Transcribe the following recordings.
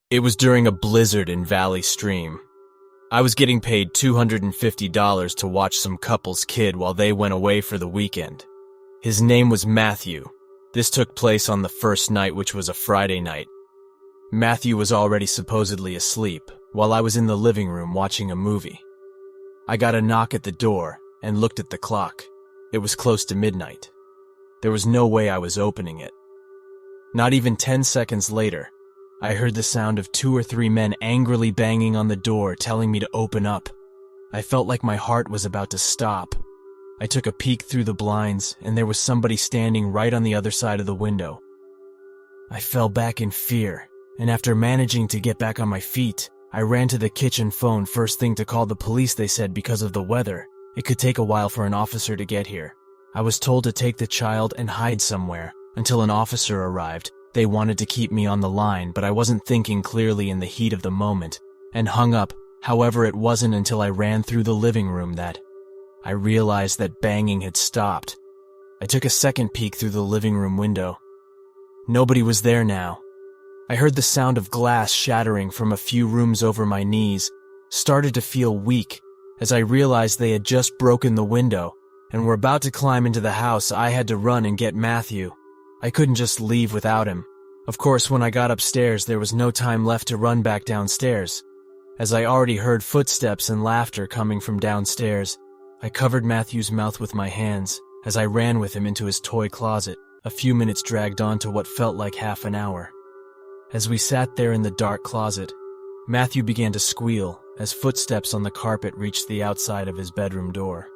It was during a blizzard in Valley Stream. I was getting paid $250 to watch some couple's kid while they went away for the weekend. His name was Matthew. This took place on the first night, which was a Friday night. Matthew was already supposedly asleep, while I was in the living room watching a movie. I got a knock at the door and looked at the clock. It was close to midnight. There was no way I was opening it. Not even 10 seconds later, I heard the sound of 2 or 3 men angrily banging on the door, telling me to open up. I felt like my heart was about to stop. I took a peek through the blinds, and there was somebody standing right on the other side of the window. I fell back in fear, and after managing to get back on my feet, I ran to the kitchen phone first thing to call the police. They said because of the weather, it could take a while for an officer to get here. I was told to take the child and hide somewhere until an officer arrived. They wanted to keep me on the line, but I wasn't thinking clearly in the heat of the moment, and hung up. However, it wasn't until I ran through the living room that I realized that banging had stopped. I took a second peek through the living room window. Nobody was there now. I heard the sound of glass shattering from a few rooms over my knees, started to feel weak as I realized they had just broken the window and were about to climb into the house. I had to run and get Matthew. I couldn't just leave without him. Of course, when I got upstairs, there was no time left to run back downstairs. As I already heard footsteps and laughter coming from downstairs, I covered Matthew's mouth with my hands as I ran with him into his toy closet. A few minutes dragged on to what felt like half an hour. As we sat there in the dark closet, Matthew began to squeal as footsteps on the carpet reached the outside of his bedroom door.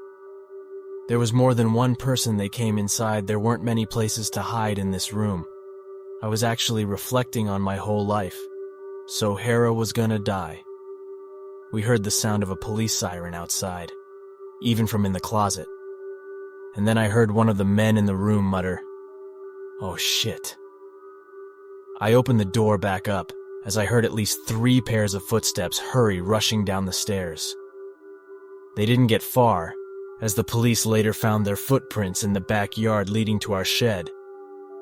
There was more than one person. They came inside. There weren't many places to hide in this room. I was actually reflecting on my whole life. So Hera was gonna die. We heard the sound of a police siren outside, even from in the closet. And then I heard one of the men in the room mutter, "Oh shit." I opened the door back up as I heard at least 3 pairs of footsteps hurry rushing down the stairs. They didn't get far, as the police later found their footprints in the backyard leading to our shed.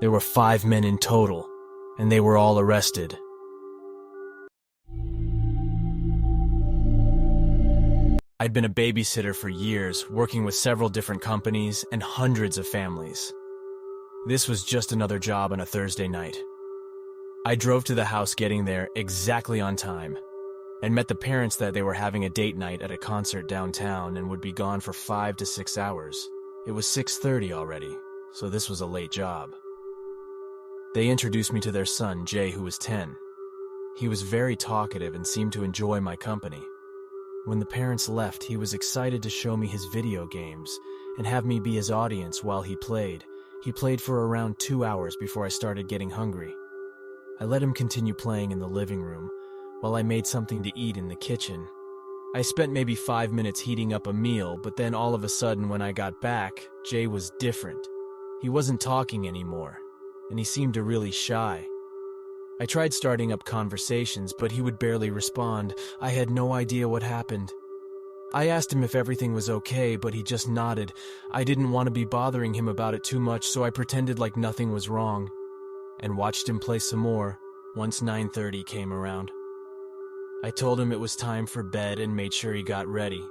There were 5 men in total, and they were all arrested. I'd been a babysitter for years, working with several different companies and hundreds of families. This was just another job on a Thursday night. I drove to the house, getting there exactly on time, and met the parents that they were having a date night at a concert downtown and would be gone for 5 to 6 hours. It was 6:30 already, so this was a late job. They introduced me to their son, Jay, who was 10. He was very talkative and seemed to enjoy my company. When the parents left, he was excited to show me his video games and have me be his audience while he played. He played for around 2 hours before I started getting hungry. I let him continue playing in the living room while I made something to eat in the kitchen. I spent maybe 5 minutes heating up a meal, but then all of a sudden when I got back, Jay was different. He wasn't talking anymore, and he seemed really shy. I tried starting up conversations, but he would barely respond. I had no idea what happened. I asked him if everything was okay, but he just nodded. I didn't want to be bothering him about it too much, so I pretended like nothing was wrong and watched him play some more once 9:30 came around. I told him it was time for bed and made sure he got ready.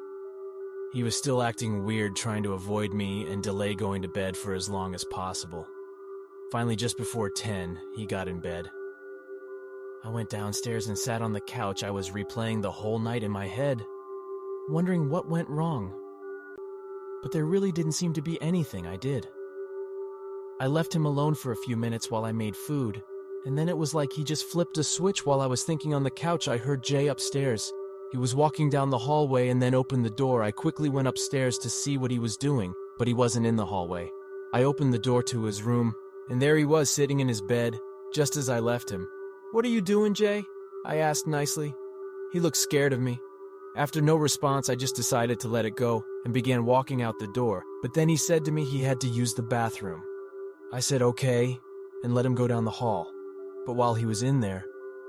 He was still acting weird, trying to avoid me and delay going to bed for as long as possible. Finally, just before 10, he got in bed. I went downstairs and sat on the couch. I was replaying the whole night in my head, wondering what went wrong. But there really didn't seem to be anything I did. I left him alone for a few minutes while I made food, and then it was like he just flipped a switch. While I was thinking on the couch, I heard Jay upstairs. He was walking down the hallway and then opened the door. I quickly went upstairs to see what he was doing, but he wasn't in the hallway. I opened the door to his room, and there he was sitting in his bed, just as I left him. "What are you doing, Jay?" I asked nicely. He looked scared of me. After no response, I just decided to let it go and began walking out the door, but then he said to me he had to use the bathroom. I said okay and let him go down the hall. But while he was in there,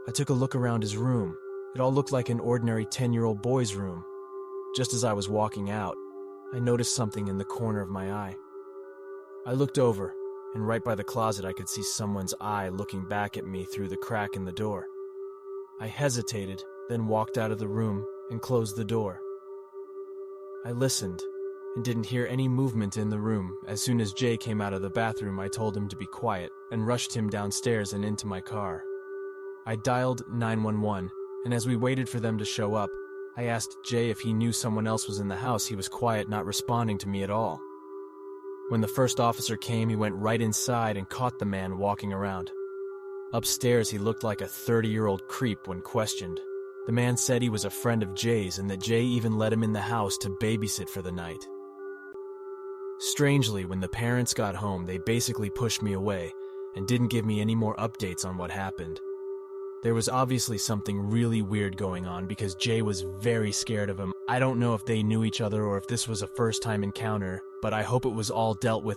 I took a look around his room. It all looked like an ordinary 10-year-old boy's room. Just as I was walking out, I noticed something in the corner of my eye. I looked over, and right by the closet I could see someone's eye looking back at me through the crack in the door. I hesitated, then walked out of the room and closed the door. I listened and didn't hear any movement in the room. As soon as Jay came out of the bathroom, I told him to be quiet and rushed him downstairs and into my car. I dialed 911, and as we waited for them to show up, I asked Jay if he knew someone else was in the house. He was quiet, not responding to me at all. When the first officer came, he went right inside and caught the man walking around. Upstairs, he looked like a 30-year-old creep when questioned. The man said he was a friend of Jay's and that Jay even let him in the house to babysit for the night. Strangely, when the parents got home, they basically pushed me away and didn't give me any more updates on what happened. There was obviously something really weird going on because Jay was very scared of him. I don't know if they knew each other or if this was a first-time encounter, but I hope it was all dealt with